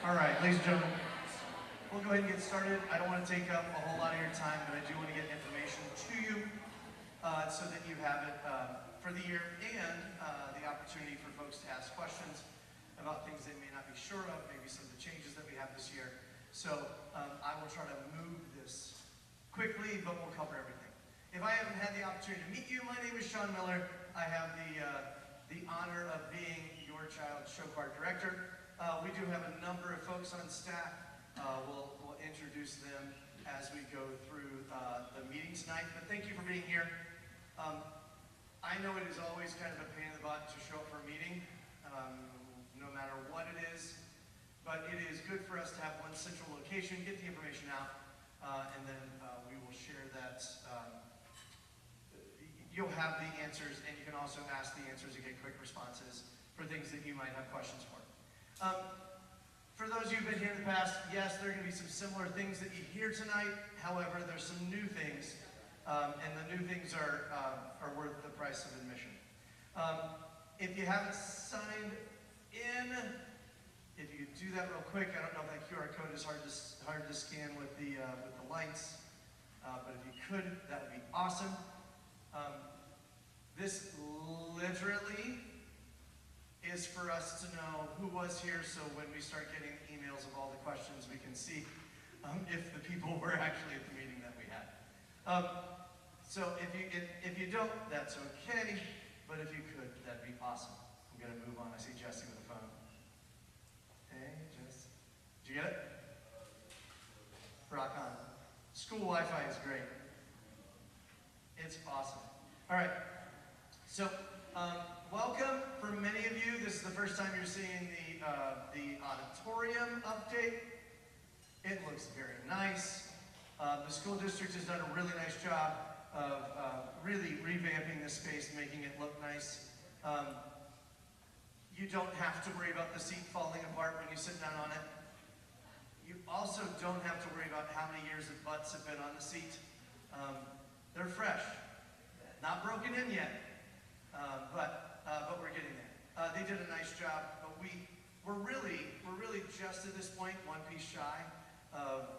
All right, ladies and gentlemen, we'll go ahead and get started. I don't want to take up a whole lot of your time, but I do want to get information to you so that you have it for the year and the opportunity for folks to ask questions about things they may not be sure of, maybe some of the changes that we have this year. So I will try to move this quickly, but we'll cover everything. If I haven't had the opportunity to meet you, my name is Sean Miller. I have the honor of being your child's show choir director. We do have a number of folks on staff. We'll introduce them as we go through the meeting tonight, but thank you for being here. I know it is always kind of a pain in the butt to show up for a meeting, no matter what it is, but it is good for us to have one central location, get the information out, and then we will share that. You'll have the answers, and you can also ask the answers and get quick responses for things that you might have questions for. For those of you who've been here in the past, yes, there are going to be some similar things that you hear tonight. However, there's some new things, and the new things are worth the price of admission. If you haven't signed in, if you do that real quick, I don't know if that QR code is hard to scan with the lights, but if you could, that would be awesome. This literally is for us to know who was here, so when we start getting emails of all the questions, we can see if the people were actually at the meeting that we had. So if you don't, that's okay, but if you could, that'd be awesome. I'm gonna move on. I see Jesse with the phone. Hey, Jess. Did you get it? Rock on. School Wi-Fi is great. It's awesome. All right. So, welcome. For many of you, this is the first time you're seeing the auditorium update. It looks very nice. The school district has done a really nice job of really revamping this space, making it look nice. You don't have to worry about the seat falling apart when you sit down on it. You also don't have to worry about how many years the butts have been on the seat. They're fresh. Not broken in yet, but we're getting there. They did a nice job, but we're really just at this point one piece shy of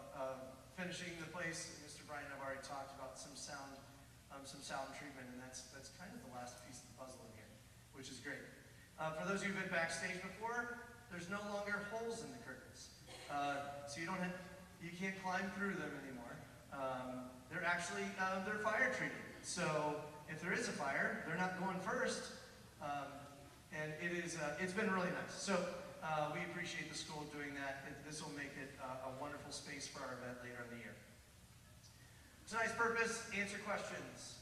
finishing the place. Mr. Brian and I've already talked about some sound treatment, and that's kind of the last piece of the puzzle in here, which is great. For those of you who've been backstage before, there's no longer holes in the curtains, so you can't climb through them anymore. They're actually they're fire treated. So if there is a fire, they're not going first, and it's been really nice. So we appreciate the school doing that. This will make it a wonderful space for our event later in the year. Tonight's purpose: answer questions,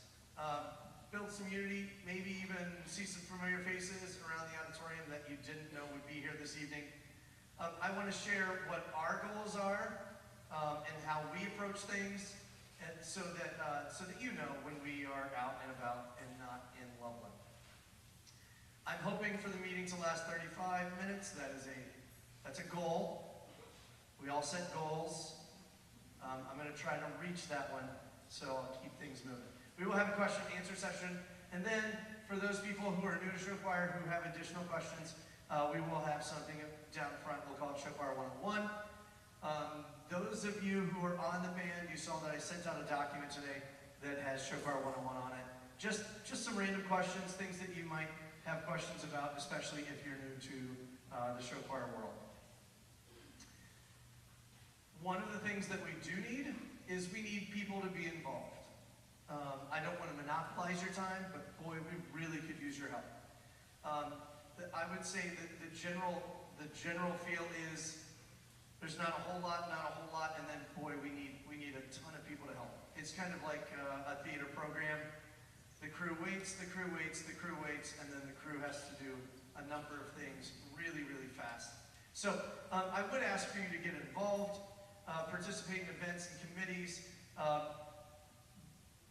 build some unity, maybe even see some familiar faces around the auditorium that you didn't know would be here this evening. I want to share what our goals are and how we approach things. And so that you know when we are out and about and not in Loveland. I'm hoping for the meeting to last 35 minutes. That's a goal. We all set goals. I'm going to try to reach that one, so I'll keep things moving. We will have a question and answer session, and then for those people who are new to show choir who have additional questions, we will have something down front. We'll call it Show Choir 101. Those of you who are on the band, you saw that I sent out a document today that has Show Choir 101 on it. Just some random questions, things that you might have questions about, especially if you're new to the show choir world. One of the things that we do need is we need people to be involved. I don't want to monopolize your time, but boy, we really could use your help. I would say that the general feel is there's not a whole lot, and then boy, we need a ton of people to help. It's kind of like a theater program. The crew waits, and then the crew has to do a number of things really, really fast. So I would ask for you to get involved, participate in events and committees,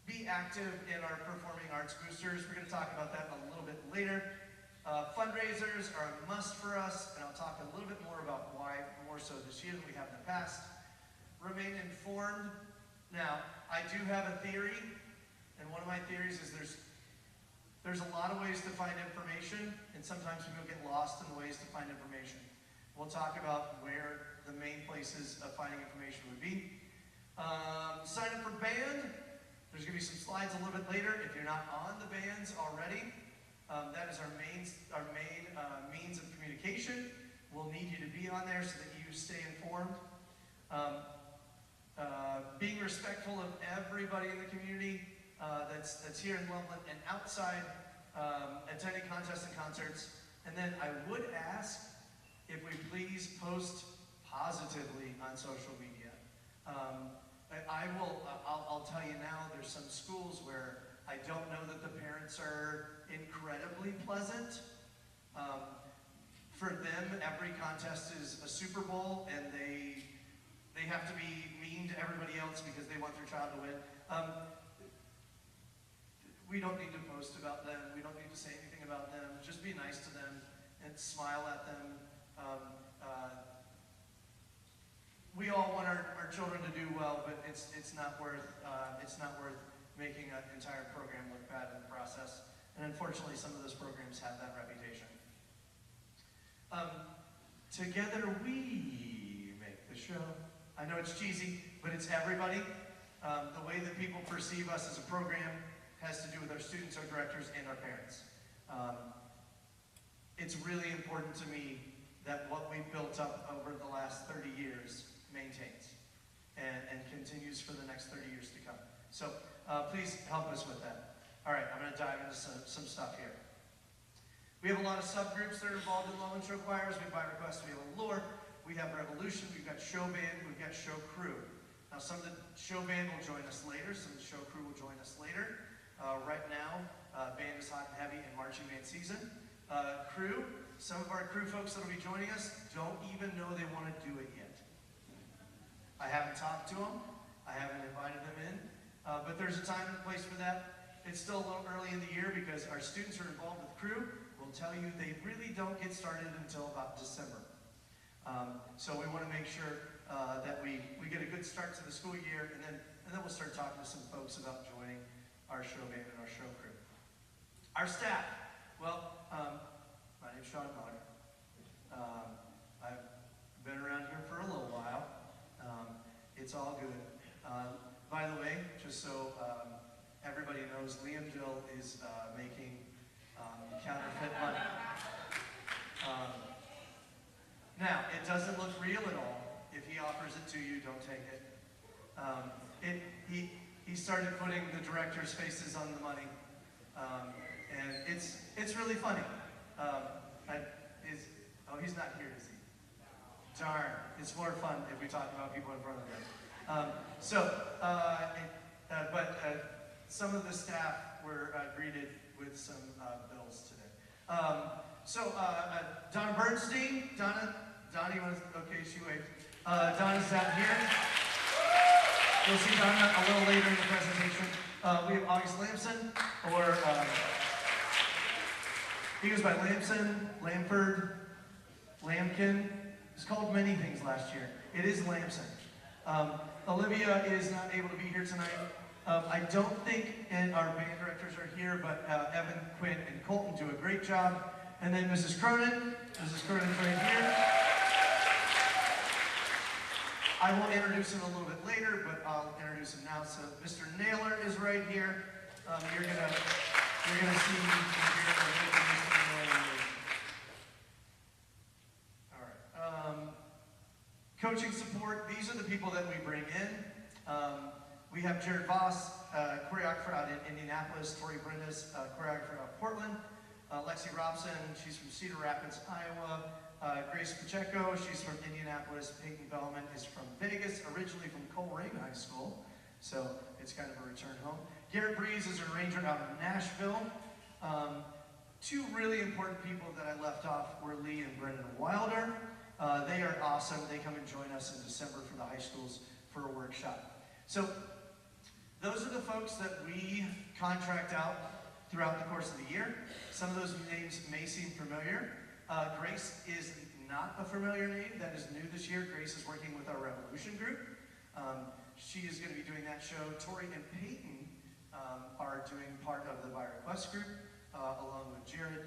be active in our performing arts boosters. We're going to talk about that a little bit later. Fundraisers are a must for us, and I'll talk a little bit more about why more so this year than we have in the past. Remain informed. Now, I do have a theory, and one of my theories is there's a lot of ways to find information, and sometimes people get lost in the ways to find information. We'll talk about where the main places of finding information would be. Sign up for band. There's going to be some slides a little bit later. If you're not on the bands already, that is our main means of communication. We'll need you to be on there so that you stay informed. Being respectful of everybody in the community that's here in Loveland and outside, attending contests and concerts. And then I would ask if we please post positively on social media. I'll tell you now, there's some schools where I don't know that the parents are incredibly pleasant. For them, every contest is a Super Bowl, and they have to be mean to everybody else because they want their child to win. We don't need to post about them. We don't need to say anything about them. Just be nice to them and smile at them. We all want our children to do well, but it's not worth making an entire program look bad in the process. And unfortunately, some of those programs have that reputation. Together we make the show. I know it's cheesy, but it's everybody. The way that people perceive us as a program has to do with our students, our directors, and our parents. It's really important to me that what we've built up over the last 30 years maintains and continues for the next 30 years to come. So please help us with that. All right, I'm going to dive into some stuff here. We have a lot of subgroups that are involved in Loveland Show Choirs. We have by request, we have Allure, we have Revolution, we've got Show Band, we've got Show Crew. Now some of the Show Band will join us later, some of the Show Crew will join us later. Right now, band is hot and heavy in marching band season. Crew, some of our crew folks that will be joining us don't even know they want to do it yet. I haven't talked to them, I haven't invited them in, but there's a time and place for that. It's still a little early in the year because our students are involved with crew. We'll tell you they really don't get started until about December. So we want to make sure that we get a good start to the school year, and then we'll start talking to some folks about joining our show band and our show crew. Our staff. Well, my name's Sean Miller. I've been around here for a little while. It's all good. By the way, just so everybody knows, Liam Dill is making counterfeit money. Now, it doesn't look real at all. If he offers it to you, don't take it. He started putting the director's faces on the money, and it's really funny. He's not here, is he? Darn, it's more fun if we talk about people in front of them. Some of the staff were greeted with some bills today. Donna Bernstein, Donnie was, okay, she waved. Donna's down here. You'll see Donna a little later in the presentation. We have August Lamson, or he goes by Lamson, Lamford, Lampkin. He's called many things last year. It is Lamson. Olivia is not able to be here tonight. I don't think our band directors are here, but Evan, Quinn, and Colton do a great job. And then Mrs. Cronin. Mrs. Cronin's right here. I will introduce him a little bit later, but I'll introduce him now. So Mr. Naylor is right here. You're gonna see him here. All right. Coaching support. These are the people that we bring in. We have Jared Voss, choreographer out in Indianapolis. Tori Brendas, choreographer out of Portland. Lexi Robson, she's from Cedar Rapids, Iowa. Grace Pacheco, she's from Indianapolis. Peyton Bellman is from Vegas, originally from Coleraine High School, so it's kind of a return home. Garrett Breeze is a ranger out of Nashville. Two really important people that I left off were Lee and Brendan Wilder. They are awesome. They come and join us in December for the high schools for a workshop. So those are the folks that we contract out throughout the course of the year. Some of those names may seem familiar. Grace is not a familiar name. That is new this year. Grace is working with our Revolution group. She is going to be doing that show. Tori and Peyton are doing part of the By Request group, along with Jared.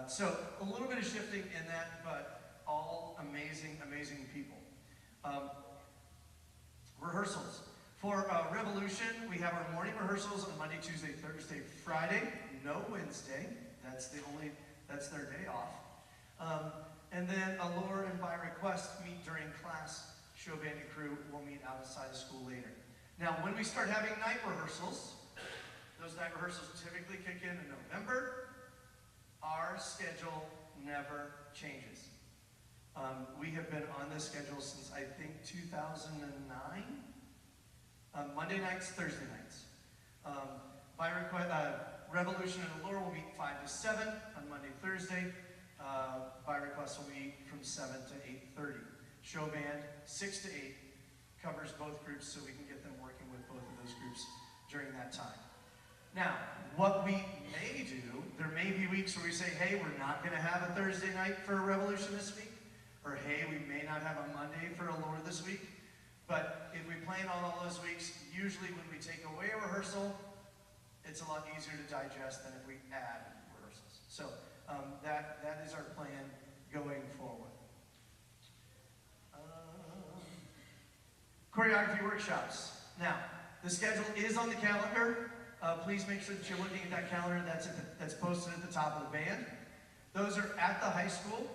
So a little bit of shifting in that, but all amazing, amazing people. Rehearsals. For Revolution, we have our morning rehearsals on Monday, Tuesday, Thursday, Friday. No Wednesday. That's their day off. And then Allure and by request meet during class. Show band and crew will meet outside of school later. Now, when we start having night rehearsals, those night rehearsals typically kick in November. Our schedule never changes. We have been on this schedule since, I think, 2009. Monday nights, Thursday nights. By request, Revolution and Allure will meet 5 to 7 on Monday, Thursday. By request will meet from 7 to 8:30. Show band, 6 to 8, covers both groups so we can get them working with both of those groups during that time. Now, what we may do, there may be weeks where we say, hey, we're not going to have a Thursday night for Revolution this week, or hey, we may not have a Monday for Allure this week. But if we plan on all those weeks, usually when we take away a rehearsal, it's a lot easier to digest than if we add rehearsals. So that is our plan going forward. Choreography workshops. Now, the schedule is on the calendar. Please make sure that you're looking at that calendar that's posted at the top of the band. Those are at the high school.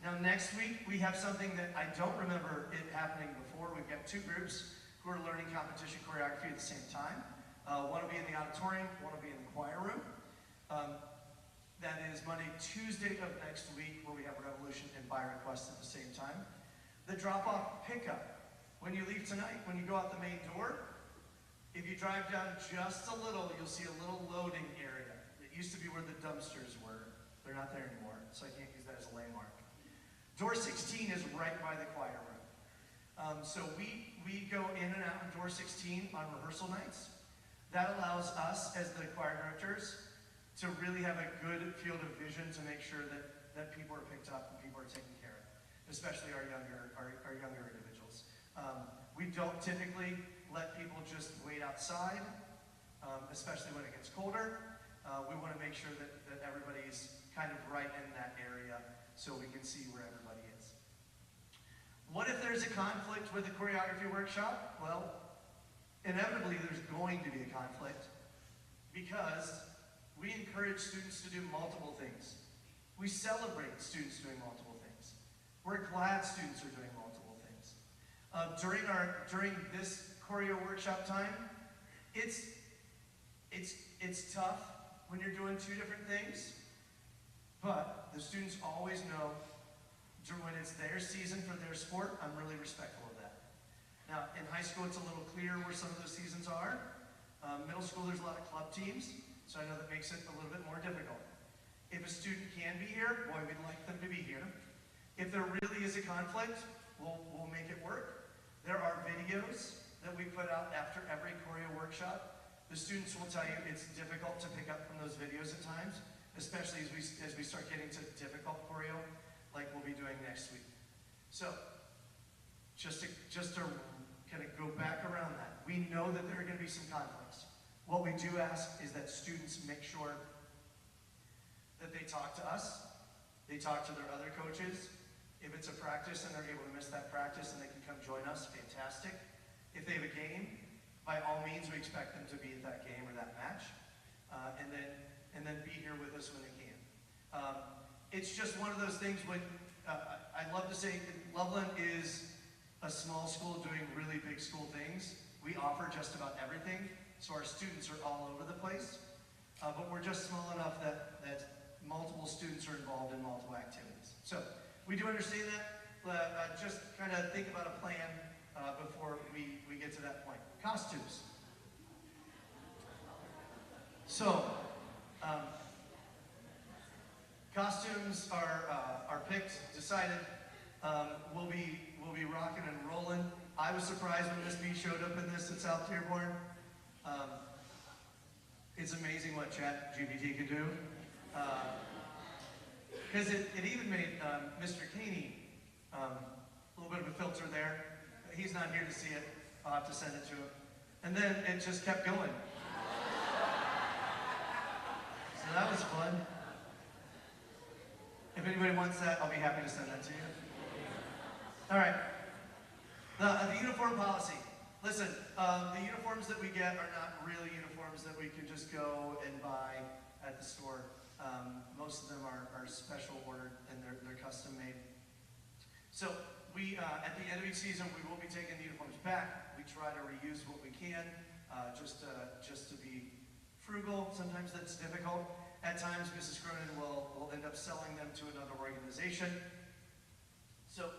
Now, next week, we have something that I don't remember it happening before. We've got two groups who are learning competition choreography at the same time. One will be in the auditorium, one will be in the choir room. That is Monday, Tuesday of next week, where we have Revolution and by request at the same time. The drop-off pickup. When you leave tonight, when you go out the main door, if you drive down just a little, you'll see a little loading area. It used to be where the dumpsters were. They're not there anymore, so I can't use that as a landmark. Door 16 is right by the choir room. So we go in and out of door 16 on rehearsal nights. That allows us, as the choir directors, to really have a good field of vision to make sure that people are picked up and people are taken care of, especially our younger individuals. We don't typically let people just wait outside, especially when it gets colder. We want to make sure that everybody's kind of right in that area so we can see where everybody is. What if there's a conflict with a choreography workshop? Well, inevitably there's going to be a conflict because we encourage students to do multiple things. We celebrate students doing multiple things. We're glad students are doing multiple things. During this choreo workshop time, it's tough when you're doing two different things, but the students always know when it's their season for their sport, I'm really respectful of that. Now, in high school, it's a little clearer where some of those seasons are. Middle school, there's a lot of club teams, so I know that makes it a little bit more difficult. If a student can be here, boy, we'd like them to be here. If there really is a conflict, we'll make it work. There are videos that we put out after every choreo workshop. The students will tell you it's difficult to pick up from those videos at times, especially as we start getting to difficult choreo, like we'll be doing next week. So, just to kind of go back around that, we know that there are going to be some conflicts. What we do ask is that students make sure that they talk to us, they talk to their other coaches. If it's a practice and they're able to miss that practice and they can come join us, fantastic. If they have a game, by all means, we expect them to be at that game or that match, and then be here with us when they can. It's just one of those things when, I'd love to say Loveland is a small school doing really big school things. We offer just about everything, so our students are all over the place, but we're just small enough that multiple students are involved in multiple activities. So we do understand that, just kind of think about a plan before we get to that point. Costumes. So, costumes are picked, decided. We'll be rocking and rolling. I was surprised when Miss B showed up in this at South Dearborn. It's amazing what ChatGPT can do. Because it even made Mr. Caney a little bit of a filter there. He's not here to see it. I'll have to send it to him. And then it just kept going. So that was fun. If anybody wants that, I'll be happy to send that to you. All right. The uniform policy. Listen, the uniforms that we get are not really uniforms that we can just go and buy at the store. Most of them are special ordered and they're custom made. So we, at the end of each season, we will be taking the uniforms back. We try to reuse what we can, just to be frugal. Sometimes that's difficult. At times, Mrs. Cronin will end up selling them to another organization. So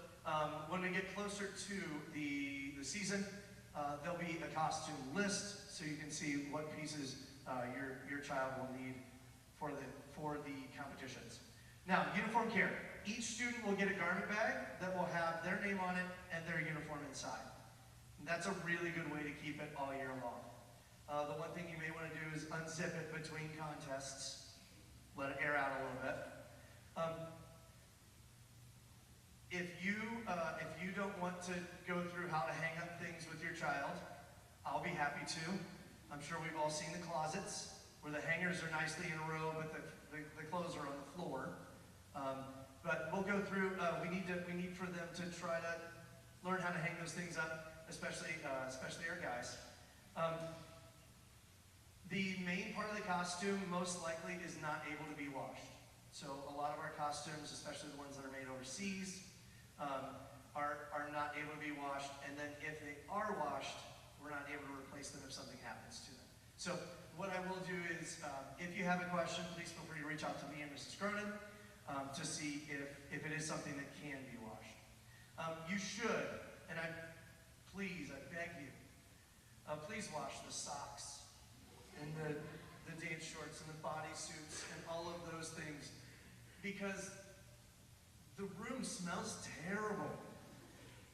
when we get closer to the season, there'll be a costume list, so you can see what pieces your child will need for the competitions. Now, uniform care. Each student will get a garment bag that will have their name on it and their uniform inside. And that's a really good way to keep it all year long. The one thing you may want to do is unzip it between contests, let it air out a little bit. If you don't want to go through how to hang up things with your child, I'll be happy to. I'm sure we've all seen the closets where the hangers are nicely in a row, but the clothes are on the floor. But we'll go through. We need for them to try to learn how to hang those things up, especially our guys. The main part of the costume most likely is not able to be washed. So a lot of our costumes, especially the ones that are made overseas, are not able to be washed. And then if they are washed, we're not able to replace them if something happens to them. So what I will do is, if you have a question, please feel free to reach out to me and Mrs. Cronin to see if it is something that can be washed. You should, and I beg you, please wash the socks and the dance shorts and the bodysuits and all of those things, because the room smells terrible,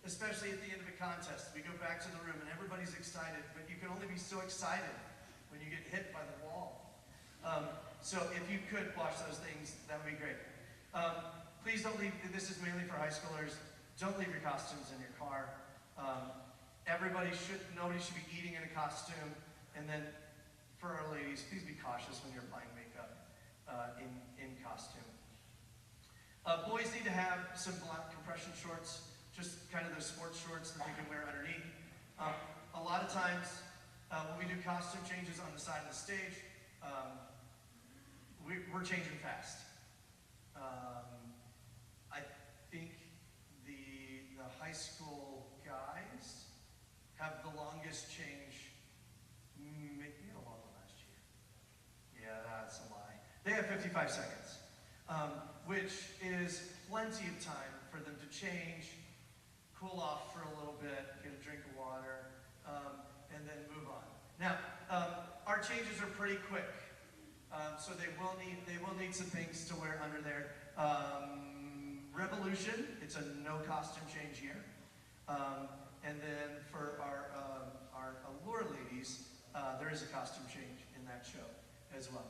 especially at the end of a contest. We go back to the room and everybody's excited, but you can only be so excited when you get hit by the wall. So if you could wash those things, that would be great. Please don't leave, this is mainly for high schoolers, don't leave your costumes in your car. Nobody should be eating in a costume. And then for our ladies, please be cautious when you're applying makeup in costume. Boys need to have some black compression shorts, just kind of those sports shorts that they can wear underneath. A lot of times, when we do costume changes on the side of the stage, we're changing fast. I think the high school guys have the longest change, maybe a lot last year. Yeah, that's a lie. They have 55 seconds, which is plenty of time for them to change, cool off for a little bit, get a drink of water, and then move on. Now, our changes are pretty quick, so they will need some things to wear under there. Revolution, it's a no costume change year, and then for our allure ladies, there is a costume change in that show as well.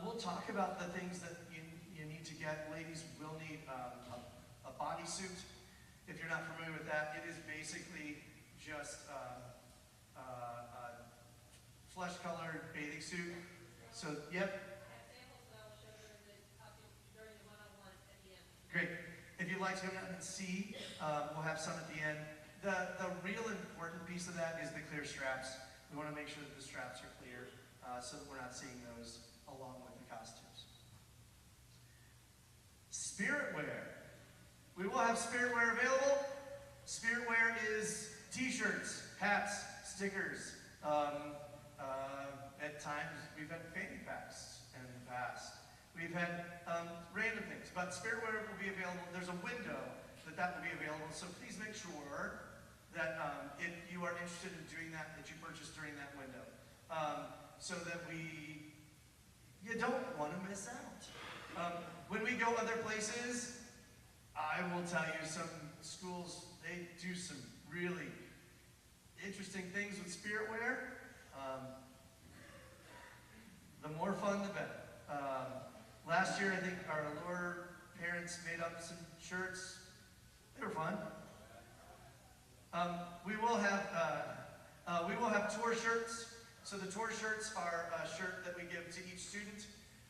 We'll talk about the things that you need to get. Ladies will need a bodysuit. If you're not familiar with that, it is basically just a flesh-colored bathing suit. So, yep. Great. If you'd like to come out and see, we'll have some at the end. The real important piece of that is the clear straps. We want to make sure that the straps are clear so that we're not seeing those along with the costumes. Spirit wear. We will have spirit wear available. Spirit wear is t-shirts, hats, stickers. At times, we've had fanny packs in the past. We've had random things, but spirit wear will be available. There's a window that will be available, so please make sure that if you are interested in doing that you purchase during that window, so that you don't want to miss out. When we go other places, I will tell you, some schools, they do some really interesting things with spirit wear. The more fun, the better. Last year, I think our allure parents made up some shirts. They were fun. We will have tour shirts. So the tour shirts are a shirt that we give to each student.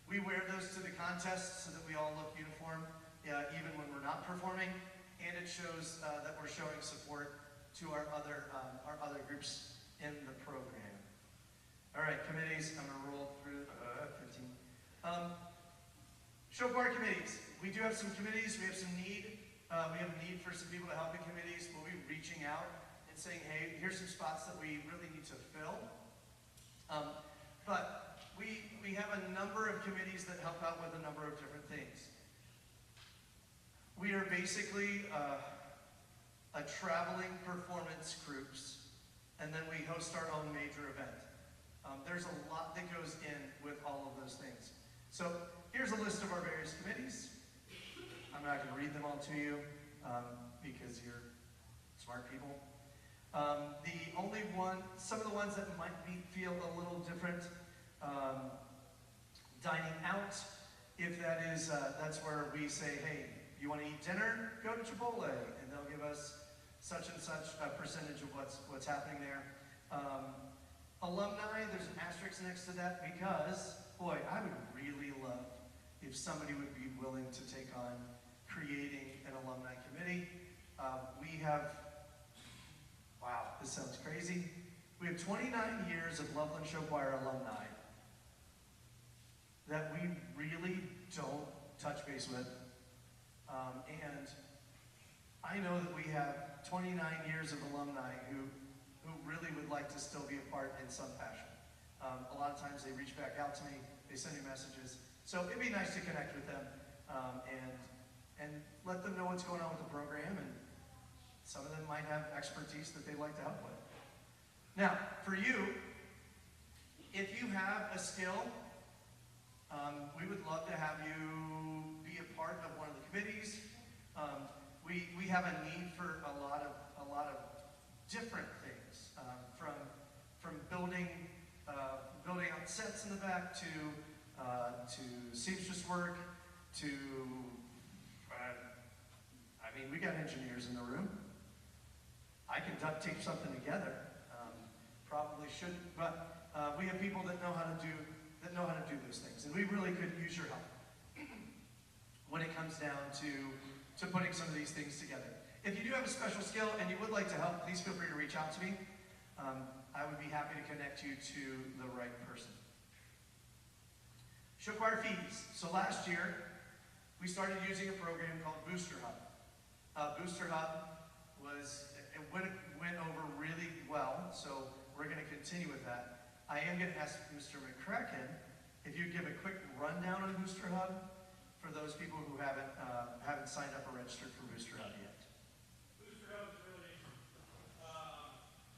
We wear those to the contest so that we all look uniform, even when we're not performing. and it shows that we're showing support to our other groups in the program. All right, committees, I'm going to roll through 15. Show choir committees. We do have some committees. We have some need. We have a need for some people to help in committees. We'll be reaching out and saying, hey, here's some spots that we really need to fill. But we have a number of committees that help out with a number of different things. We are basically a traveling performance groups, and then we host our own major event. There's a lot that goes in with all of those things. So here's a list of our various committees. I'm not going to read them all to you because you're smart people. Some of the ones that might feel a little different, dining out, if that is, that's where we say, hey, you want to eat dinner? Go to Chipotle, and they'll give us such and such a percentage of what's happening there. Alumni, there's an asterisk next to that because, boy, I would really love if somebody would be willing to take on creating an alumni committee. We have, wow, this sounds crazy. We have 29 years of Loveland Show Choir alumni that we really don't touch base with. And I know that we have 29 years of alumni who really would like to still be a part in some fashion. A lot of times they reach back out to me, they send me messages. So it'd be nice to connect with them and let them know what's going on with the program, and some of them might have expertise that they'd like to help with. Now, for you, if you have a skill, we would love to have you be a part of one of the committees. We have a need for a lot of different things, from building out sets in the back to seamstress work to I mean, we got engineers in the room. I can duct tape something together. Probably shouldn't, but we have people that know how to do those things, and we really could use your help when it comes down to putting some of these things together. If you do have a special skill and you would like to help, please feel free to reach out to me. I would be happy to connect you to the right person. Show choir fees. So last year, we started using a program called Booster Hub. Booster Hub went over really well, so we're going to continue with that. I am going to ask Mr. McCracken if you'd give a quick rundown on Booster Hub for those people who haven't signed up or registered for Booster Hub yet. Booster Hub is really easy.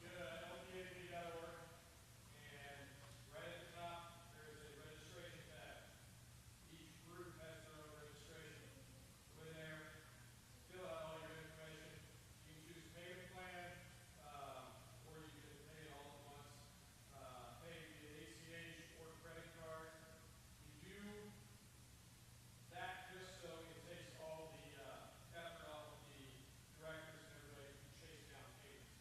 Go to lpad.org, and right at the top, there is a registration tab. Each group has their own registration. Go in there, fill out all your information. You can choose payment plan, or you can pay it all at once. Pay via ACH or credit card. You do that just so it takes all the effort off of the directors and everybody who chase down payments.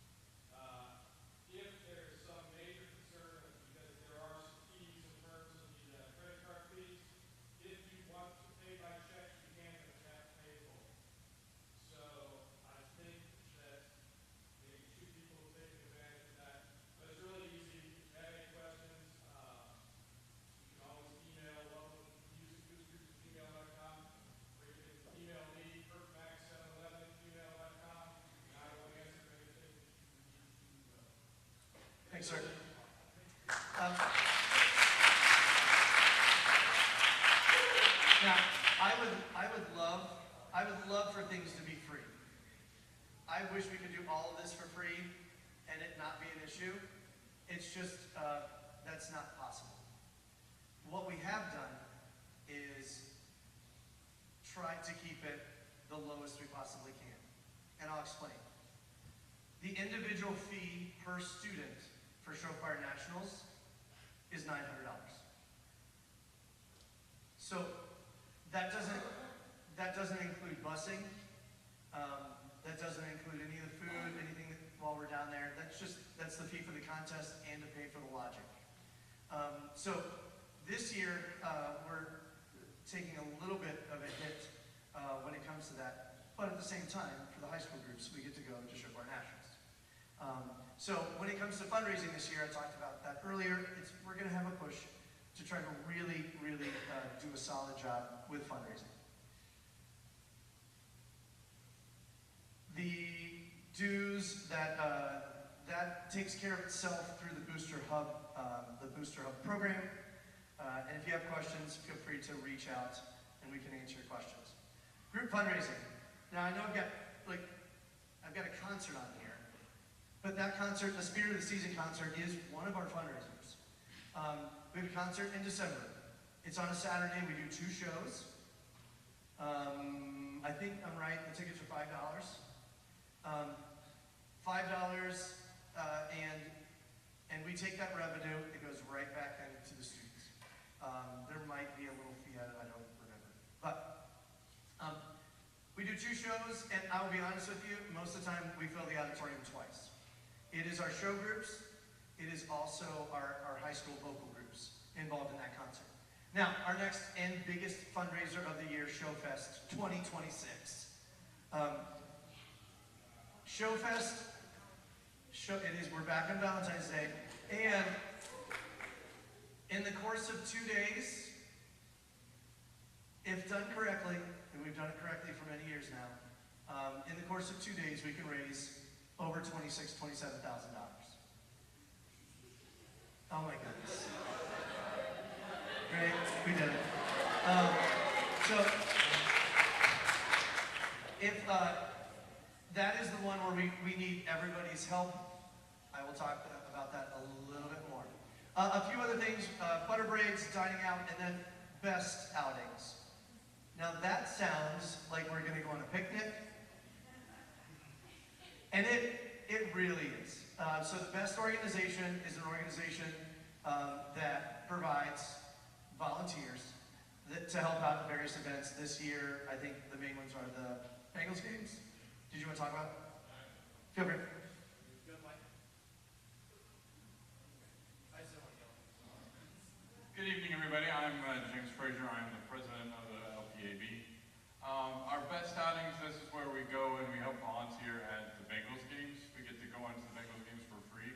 If there is some major concern, because there are some fees in terms of the credit card fees, if you want to pay by check, you can, but you have to pay full. So I think that maybe 2 people have taken advantage of that. But it's really easy. If you have any questions, you can always email lovelandmusicboosters@gmail.com, or you can email me, kirkmax711@gmail.com, and I will answer anything that you need to know. Thanks, sir. Now, I would love for things to be free. I wish we could do all of this for free and it not be an issue. It's just, that's not possible. What we have done is try to keep it the lowest we possibly can. And I'll explain. The individual fee per student for Show Choir Nationals is $900. So that doesn't include busing. That doesn't include any of the food, anything while we're down there. That's the fee for the contest and to pay for the lodging. So this year we're taking a little bit of a hit when it comes to that. but at the same time, for the high school groups, we get to go to Sugar Nationals. So when it comes to fundraising this year, I talked about that earlier, we're going to have a push to try to really do a solid job with fundraising. The dues that takes care of itself through the Booster Hub program. And if you have questions, feel free to reach out and we can answer your questions. Group fundraising. Now I know I've got a concert on here, but that concert, the Spirit of the Season concert, is one of our fundraisers. We have a concert in December. It's on a Saturday. We do 2 shows. I think I'm right. The tickets are $5. $5, and we take that revenue. It goes right back into the students. There might be a little fee added. I don't remember, but we do 2 shows, and I will be honest with you. Most of the time, we fill the auditorium twice. It is our show groups. It is also our high school vocal groups involved in that concert. Now, our next and biggest fundraiser of the year, Showfest 2026. Showfest, we're back on Valentine's Day, and in the course of 2 days, if done correctly, and we've done it correctly for many years now, in the course of 2 days, we can raise over $27,000. Oh my goodness. Great, we did it. So, if that is the one where we need everybody's help, I will talk about that a little bit more. A few other things, butter braids, dining out, and then best outings. Now that sounds like we're gonna go on a picnic, and it really is. So the best organization is an organization that provides volunteers to help out at various events. This year, I think the main ones are the Bengals games. Did you want to talk about it? Feel free. Good evening, everybody. I'm James Frazier. I'm the president of the LPAB. Our best outings, this is where we go and we help volunteer at the Bengals games. We get to go into the Bengals games for free.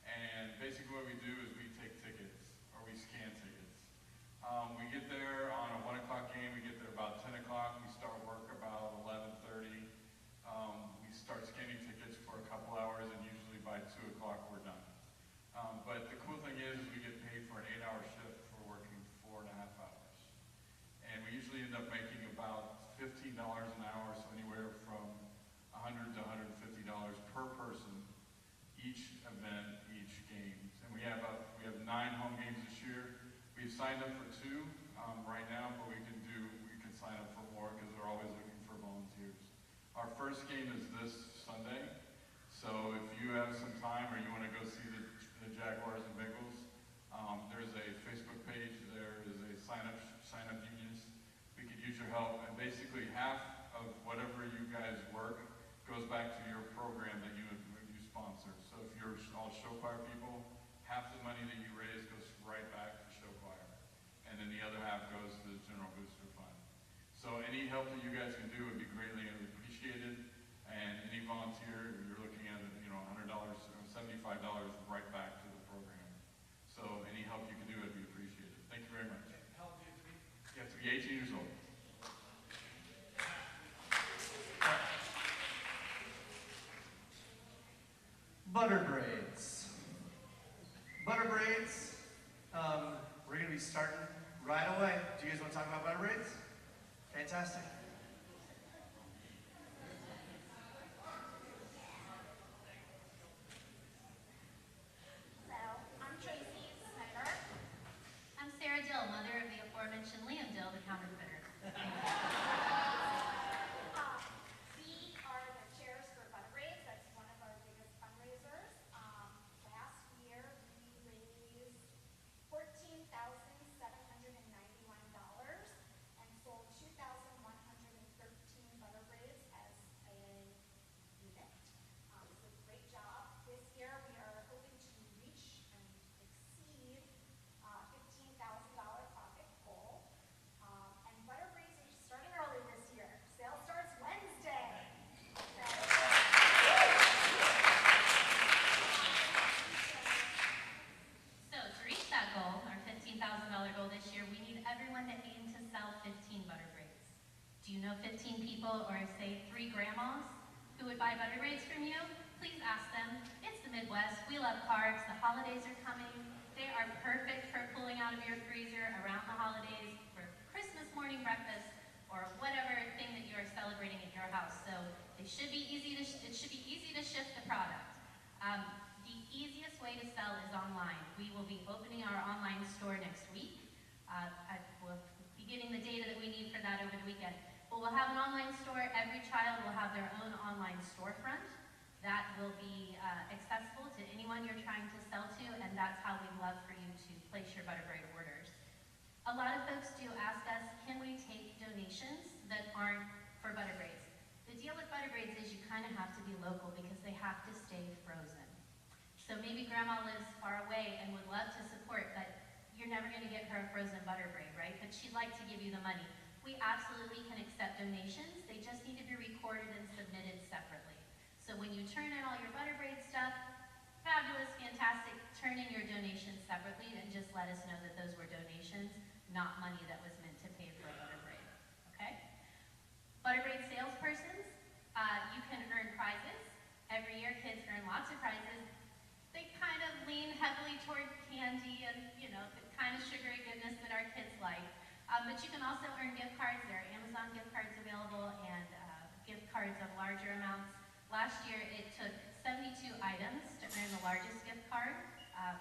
And basically what we do is we take tickets, or we scan tickets. We get there on a 1 o'clock game. We get there about 10 o'clock. We start work about 11:30. We start scanning tickets for a couple hours, and usually by 2 o'clock we're done. But the cool thing is we get paid for an 8-hour shift for working 4.5 hours. And we usually end up making about $15 an hour, so anywhere from $100 to $150 per person, each event, each game. And we have 9 home games this year. We've signed up for 2 right now, but we can sign up for more because they're always looking for volunteers. Our first game is this Sunday, so if you have some time or you want to go see the Jaguars and Bengals, there's a Facebook page, there is a sign up unions. We could use your help, and basically half of whatever you guys work goes back to your program that you sponsor. So if you're all show choir people, half the money that you raise goes right back to show choir, and then the other half goes to the general booster fund. So any help that you guys can do would be greatly appreciated, and any volunteer, you're looking at $100 or $75 right back to the program. So any help you can do would be appreciated. Thank you very much. You have to be 18 years old. Butter braids. Butter braids, we're going to be starting right away. Do you guys want to talk about butter braids? Fantastic. Hello, I'm Tracy Snyder. I'm Sarah Dill, mother of the aforementioned Liam Dill, the counterfeiter. We are the chairs for Butter Braids. That's one of our biggest fundraisers. Last year, we raised $14,791 and sold 2,100 people, or say 3 grandmas who would buy butter braids from you, please ask them. It's the Midwest. We love carbs. The holidays are coming. They are perfect for pulling out of your freezer around the holidays for Christmas morning breakfast or whatever thing that you are celebrating at your house. So it should be easy to ship the product. The easiest way to sell is online. We will be opening our online store next week. We'll be getting the data that we need for that over the weekend. But we'll have an online store. Every child will have their own online storefront. That will be accessible to anyone you're trying to sell to, and that's how we'd love for you to place your butter braid orders. A lot of folks do ask us, can we take donations that aren't for butter braids? The deal with butter braids is you kind of have to be local because they have to stay frozen. So maybe grandma lives far away and would love to support, but you're never going to get her a frozen butter braid, right? But she'd like to give you the money. We absolutely can accept donations. They just need to be recorded and submitted separately. So when you turn in all your butter braid stuff, fabulous, fantastic, turn in your donations separately and just let us know that those were donations, not money that was meant to pay for a butter braid, okay? Butter braid salespersons, you can earn prizes. Every year kids earn lots of prizes. They kind of lean heavily toward candy and, you know, the kind of sugary goodness that our kids like. But you can also earn gift cards. There are Amazon gift cards available and gift cards of larger amounts. Last year it took 72 items to earn the largest gift card,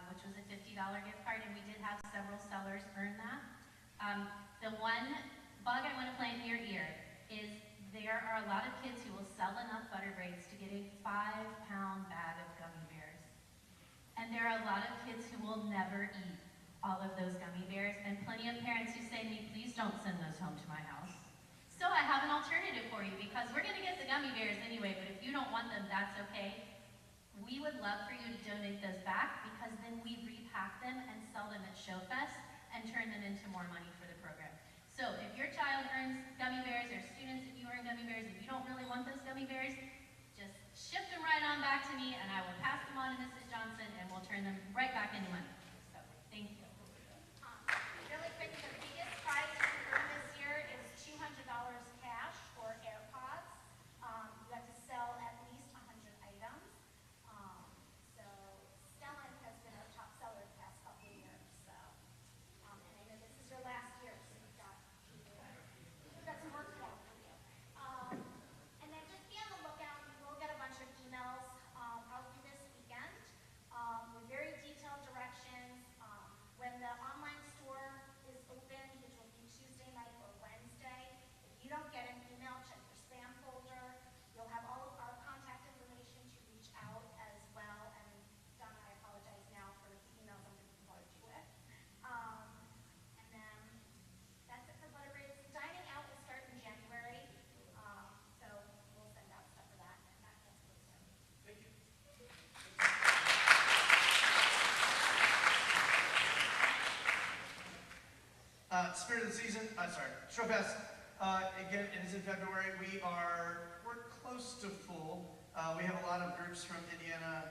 which was a $50 gift card, and we did have several sellers earn that. The one bug I want to plant in your ear is there are a lot of kids who will sell enough butter braids to get a 5-pound bag of gummy bears. And there are a lot of kids who will never eat all of those gummy bears, and plenty of parents who say to me, please don't send those home to my house. So I have an alternative for you, because we're going to get the gummy bears anyway, but if you don't want them, that's okay. We would love for you to donate those back, because then we repack them and sell them at Show Fest and turn them into more money for the program. So if your child earns gummy bears, or students, if you earn gummy bears, and you don't really want those gummy bears, just ship them right on back to me, and I will pass them on to Mrs. Johnson, and we'll turn them right back into money. So, thank you. Really quick, the biggest prize you can earn this year is $200 cash or AirPods. You have to sell at least 100 items. So Stellan has been our top seller the past couple of years. So, and I know this is your last year, so we've got some work to do for you. And then just be on the lookout. You will get a bunch of emails probably this weekend with very detailed directions. When the online store is open, which will be Tuesday night or Wednesday, if you don't get an email, check your spam folder. You'll have all of our contact information to reach out as well. And Donna, I apologize now for the emails I'm going to provide you with. And then that's it for butter braids. Dining out will start in January, so we'll send out stuff for that. And that's it. Thank you. Spirit of the season, Show Fest. Again, it is in February. We're close to full. We have a lot of groups from Indiana,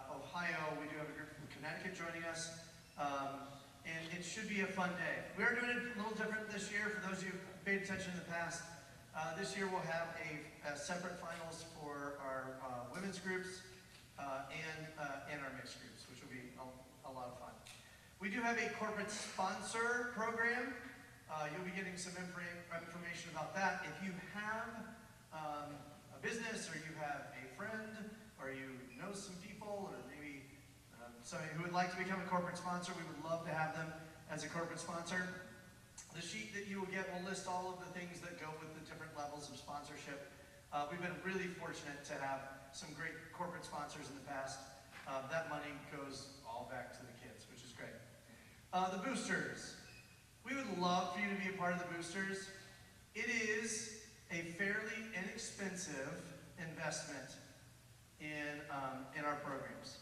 Ohio. We do have a group from Connecticut joining us. And it should be a fun day. We are doing it a little different this year. For those of you who paid attention in the past, this year we'll have a separate finals for our women's groups and our mixed groups, which will be a lot of fun. We do have a corporate sponsor program. You'll be getting some information about that. If you have a business, or you have a friend, or you know some people, or maybe somebody who would like to become a corporate sponsor, we would love to have them as a corporate sponsor. The sheet that you will get will list all of the things that go with the different levels of sponsorship. We've been really fortunate to have some great corporate sponsors in the past. That money goes all back to the kids, which is great. The boosters. We would love for you to be a part of the boosters. It is a fairly inexpensive investment in our programs.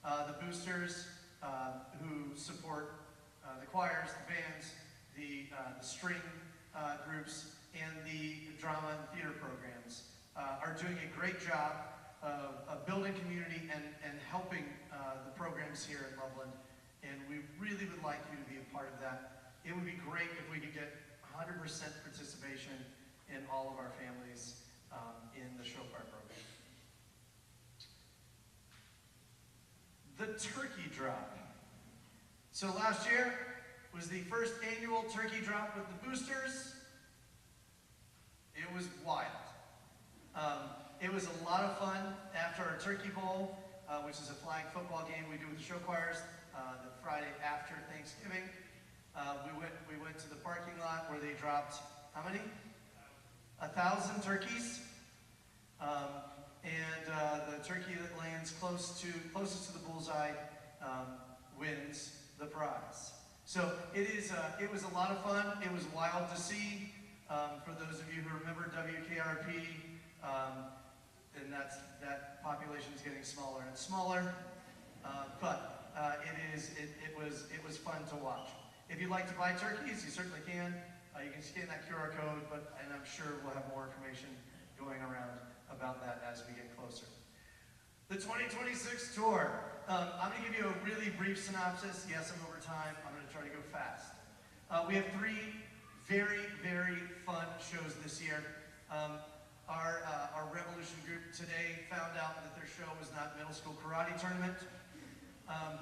The boosters who support the choirs, the bands, the string groups, and the drama and theater programs are doing a great job of building community and helping the programs here at Loveland. And we really would like you to be a part of that. It would be great if we could get 100% participation in all all of our families in the show choir program. The turkey drop. So last year was the first annual turkey drop with the boosters. It was wild. It was a lot of fun after our Turkey Bowl, which is a flag football game we do with the show choirs, the Friday after Thanksgiving. We went to the parking lot where they dropped, how many? 1,000 turkeys. The turkey that lands closest to the bullseye wins the prize. So it was a lot of fun. It was wild to see. For those of you who remember WKRP, and that population is getting smaller and smaller. But it was fun to watch. If you'd like to buy turkeys, you certainly can. You can scan that QR code, and I'm sure we'll have more information going around about that as we get closer. The 2026 tour. I'm going to give you a really brief synopsis. Yes, I'm over time. I'm going to try to go fast. We have 3 very, very fun shows this year. Our Revolution group today found out that their show was not middle school karate tournament,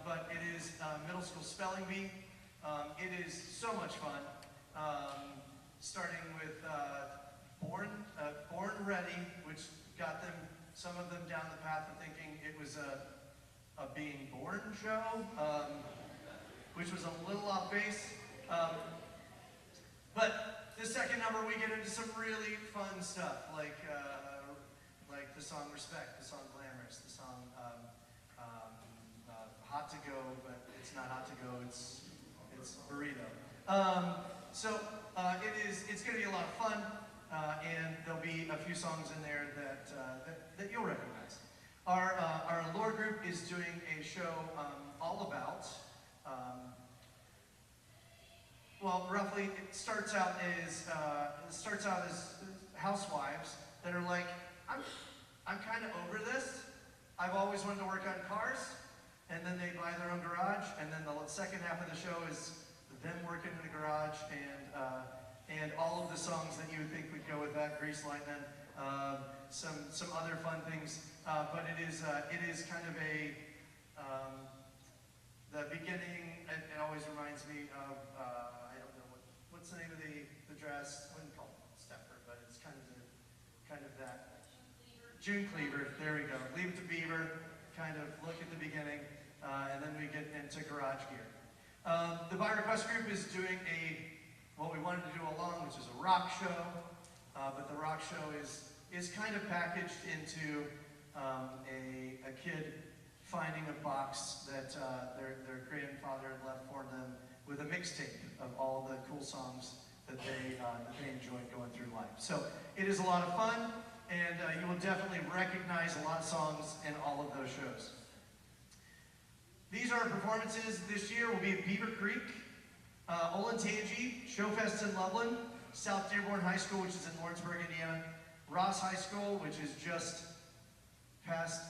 but it is middle school spelling bee. It is so much fun, starting with Born Ready, which got some of them down the path of thinking it was a being born show, which was a little off base. But the second number, we get into some really fun stuff, like the song Respect, the song Glamorous, the song Hot to Go, but it's not hot to go, it's burrito. It's going to be a lot of fun, and there'll be a few songs in there that you'll recognize. Our Allure group is doing a show all about, well, roughly, it starts out as housewives that are like, I'm kind of over this. I've always wanted to work on cars, and then they buy their own garage, and then the second half of the show is them working in the garage, and all of the songs that you would think would go with that, Grease Lightning, some other fun things, but it is kind of the beginning. It always reminds me of I don't know what's the name of the dress. I wouldn't call it stepper, but it's kind of that. June Cleaver. There we go. Leave it to Beaver. Kind of look at the beginning, and then we get into garage gear. The By Request group is doing what we wanted to do all along, which is a rock show, but the rock show is kind of packaged into a kid finding a box that their grandfather had left for them with a mixtape of all the cool songs that they enjoyed going through life. So it is a lot of fun, and you will definitely recognize a lot of songs in all of those shows. These are performances this year. Will be at Beaver Creek, Olentangy, Showfest in Loveland, South Dearborn High School, which is in Lawrenceburg, Indiana, Ross High School, which is just past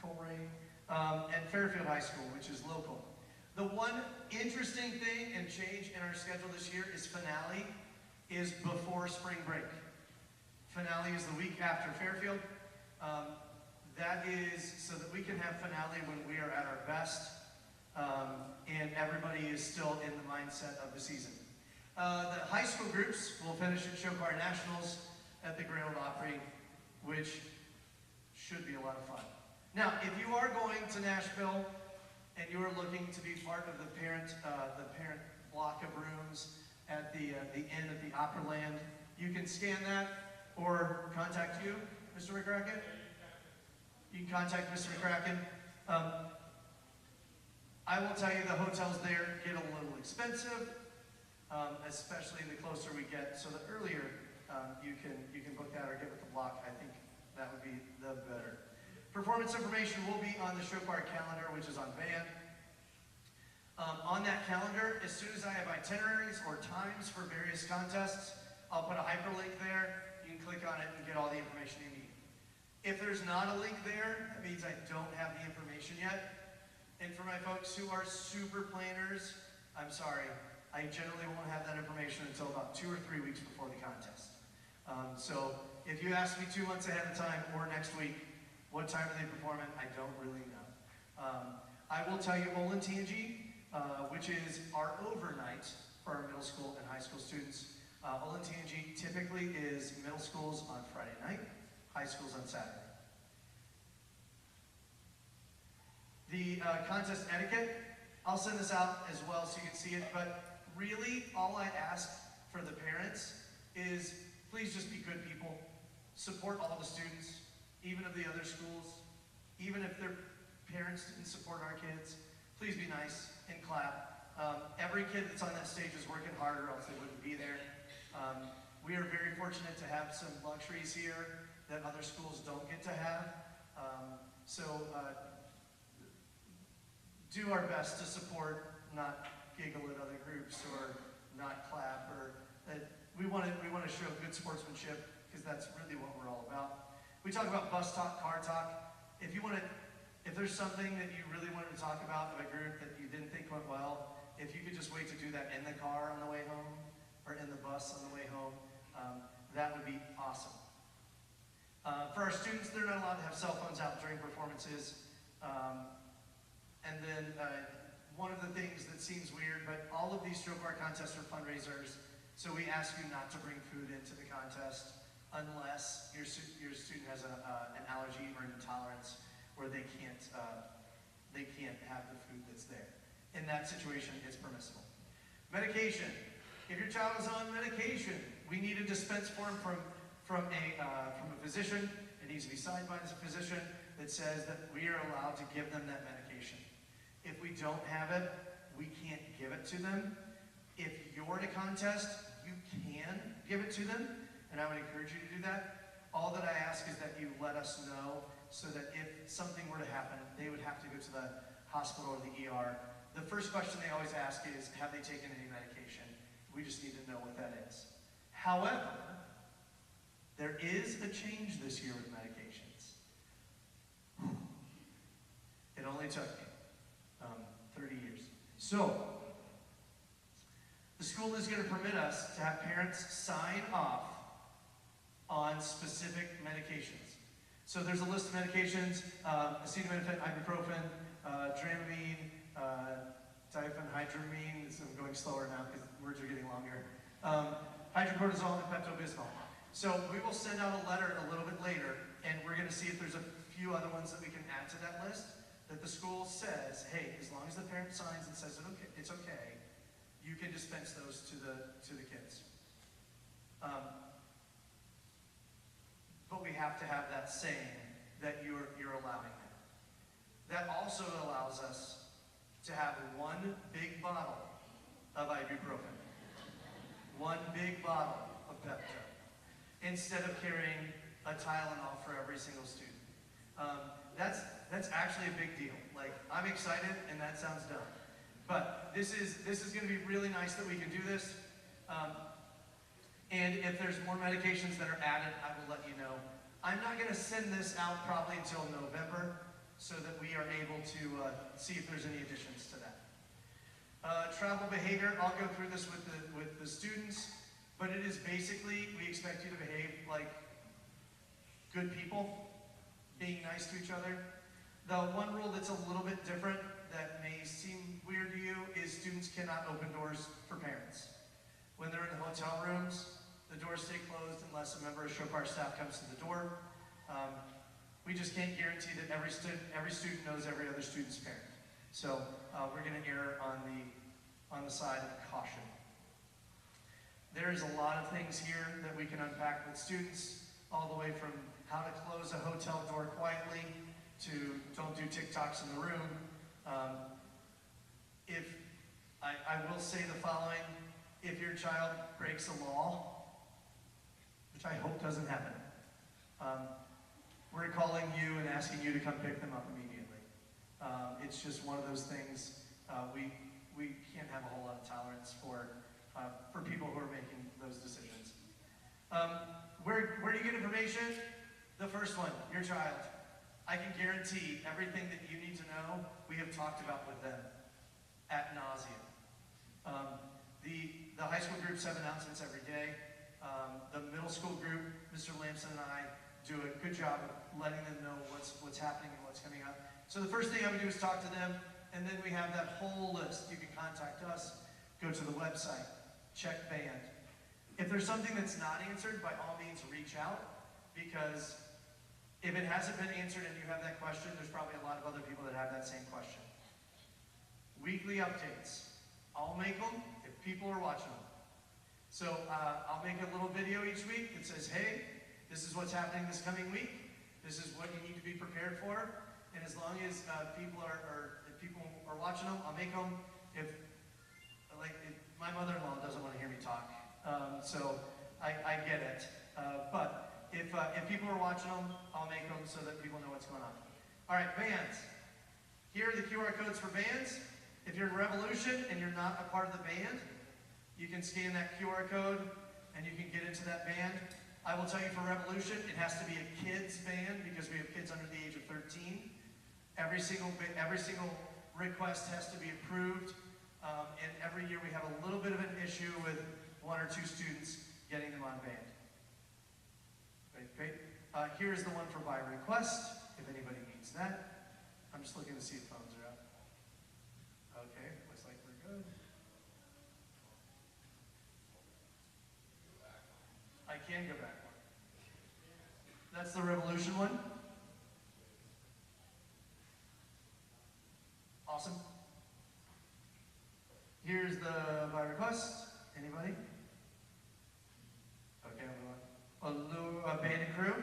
Coleraine, and Fairfield High School, which is local. The one interesting thing and change in our schedule this year is finale is before spring break. Finale is the week after Fairfield. That is so that we can have finale when we are at our best, and everybody is still in the mindset of the season. The high school groups will finish at Show Choir Nationals at the Grand Ole Opry, which should be a lot of fun. Now, if you are going to Nashville and you are looking to be part of the parent block of rooms at the inn at the Opryland, you can scan that or contact you, Mr. McCracken. You can contact Mr. McCracken. I will tell you the hotels there get a little expensive, especially the closer we get. So the earlier you can book that or get with the block, I think that would be the better. Performance information will be on the show choir calendar, which is on band. On that calendar, as soon as I have itineraries or times for various contests, I'll put a hyperlink there. You can click on it and get all the information you need. If there's not a link there, that means I don't have the information yet. And for my folks who are super planners, I'm sorry, I generally won't have that information until about 2 or 3 weeks before the contest. So if you ask me 2 months ahead of time or next week, what time are they performing? I don't really know. I will tell you Olentangy, which is our overnight for our middle school and high school students. Olentangy typically is middle schools on Friday night, high schools on Saturday. The contest etiquette, I'll send this out as well so you can see it, but really all I ask for the parents is please just be good people. Support all the students, even of the other schools, even if their parents didn't support our kids. Please be nice and clap. Every kid that's on that stage is working hard or else they wouldn't be there. We are very fortunate to have some luxuries here that other schools don't get to have. Do our best to support, not giggle at other groups or not clap. We want to show good sportsmanship because that's really what we're all about. We talk about bus talk, car talk. If there's something that you really wanted to talk about of a group that you didn't think went well, if you could just wait to do that in the car on the way home or in the bus on the way home, that would be awesome. For our students, they're not allowed to have cell phones out during performances. And then one of the things that seems weird, but all of these stroke art contests are fundraisers, so we ask you not to bring food into the contest unless your student has an allergy or an intolerance where they can't have the food that's there. In that situation, it's permissible. Medication. If your child is on medication, we need a dispense form from a physician. It needs to be signed by the physician that says that we are allowed to give them that medication. If we don't have it, we can't give it to them. If you're at a contest, you can give it to them, and I would encourage you to do that. All that I ask is that you let us know so that if something were to happen, they would have to go to the hospital or the ER. The first question they always ask is, have they taken any medication? We just need to know what that is. However, there is a change this year with medications. It only took 30 years. So, the school is going to permit us to have parents sign off on specific medications. So there's a list of medications, acetaminophen, ibuprofen, Dramamine, diphenhydramine, I'm going slower now because words are getting longer, hydrocortisone, and Pepto-Bismol. So we will send out a letter a little bit later, and we're going to see if there's a few other ones that we can add to that list that the school says, hey, as long as the parent signs and says it's okay, you can dispense those to the kids. But we have to have that saying that you're allowing it. That also allows us to have one big bottle of ibuprofen, one big bottle of Pepto, instead of carrying a Tylenol for every single student. That's actually a big deal. Like, I'm excited, and that sounds dumb. But this is going to be really nice that we can do this. And if there's more medications that are added, I will let you know. I'm not going to send this out probably until November so that we are able to see if there's any additions to that. Travel behavior, I'll go through this with the students, but it is basically, we expect you to behave like good people, being nice to each other. The one rule that's a little bit different that may seem weird to you is students cannot open doors for parents. When they're in the hotel rooms, the doors stay closed unless a member of stroke art staff comes to the door. We just can't guarantee that every student knows every other student's parent. So we're going to err on the side of caution. There's a lot of things here that we can unpack with students, all the way from how to close a hotel door quietly to don't do TikToks in the room. I will say the following: if your child breaks a law, which I hope doesn't happen, we're calling you and asking you to come pick them up immediately. It's just one of those things. We can't have a whole lot of tolerance for people who are making those decisions. Where do you get information? The first one, your child. I can guarantee everything that you need to know, we have talked about with them ad nauseum. The high school groups have announcements every day. The middle school group, Mr. Lamson and I, do a good job of letting them know what's happening and what's coming up. So the first thing I would do is talk to them, and then we have that whole list. You can contact us, go to the website, check band. If there's something that's not answered, by all means reach out, because if it hasn't been answered and you have that question, there's probably a lot of other people that have that same question. Weekly updates. I'll make them if people are watching them. So I'll make a little video each week that says, hey, this is what's happening this coming week. This is what you need to be prepared for. And as long as people are watching them, I'll make them. If my mother-in-law doesn't want to hear me talk, so I get it. But if people are watching them, I'll make them so that people know what's going on. All right, bands. Here are the QR codes for bands. If you're in Revolution and you're not a part of the band, you can scan that QR code and you can get into that band. I will tell you for Revolution, it has to be a kids band because we have kids under the age of 13. Every single request has to be approved, and every year we have a little bit of an issue with 1 or 2 students getting them on band. Great. Here is the one for by request, if anybody needs that. I'm just looking to see if phones are up. Okay, looks like we're good. I can go back one. That's the Revolution one. Awesome. Here's the by request. Anybody? Okay, I'm going. Band and crew.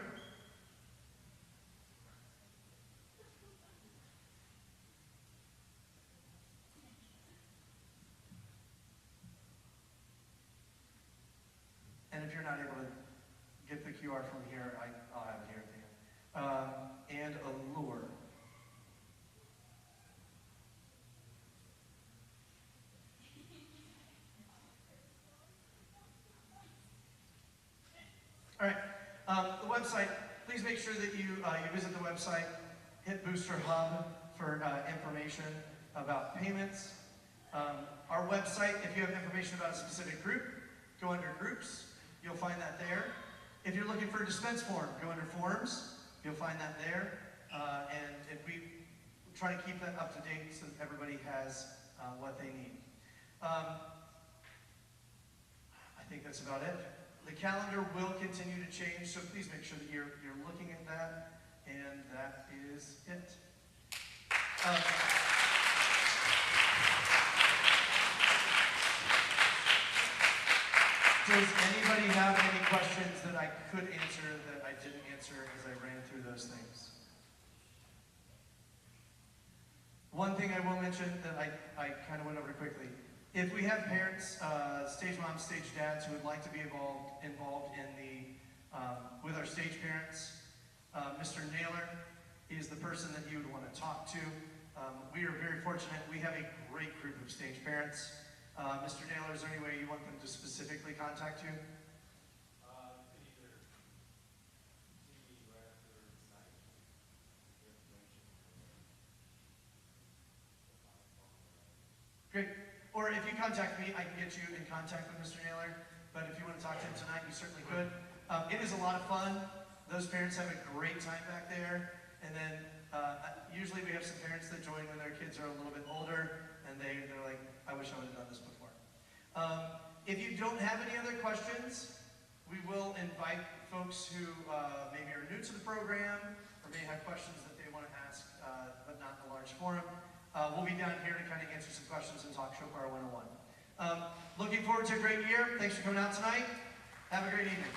And if you're not able to get the QR from here, I'll have it here at the end. And Allure. All right, the website, please make sure that you visit the website, hit Booster Hub for information about payments. Our website, if you have information about a specific group, go under groups. You'll find that there. If you're looking for a dispense form, go under forms. You'll find that there. And we try to keep that up to date so that everybody has what they need. I think that's about it. The calendar will continue to change, so please make sure that you're looking at that. And that is it. Does anybody have any questions that I could answer that I didn't answer as I ran through those things? One thing I will mention that I kind of went over quickly. If we have parents, stage moms, stage dads who would like to be involved in with our stage parents, Mr. Naylor is the person that you would want to talk to. We are very fortunate. We have a great group of stage parents. Mr. Naylor, is there any way you want them to specifically contact you? Great. Or if you contact me, I can get you in contact with Mr. Naylor. But if you want to talk to him tonight, you certainly could. It is a lot of fun. Those parents have a great time back there. And then usually we have some parents that join when their kids are a little bit older, and they're like, I wish I would have done this before. If you don't have any other questions, we will invite folks who maybe are new to the program or may have questions that they want to ask, but not in a large forum. We'll be down here to kind of answer some questions and talk Chopar 101. Looking forward to a great year. Thanks for coming out tonight. Have a great evening.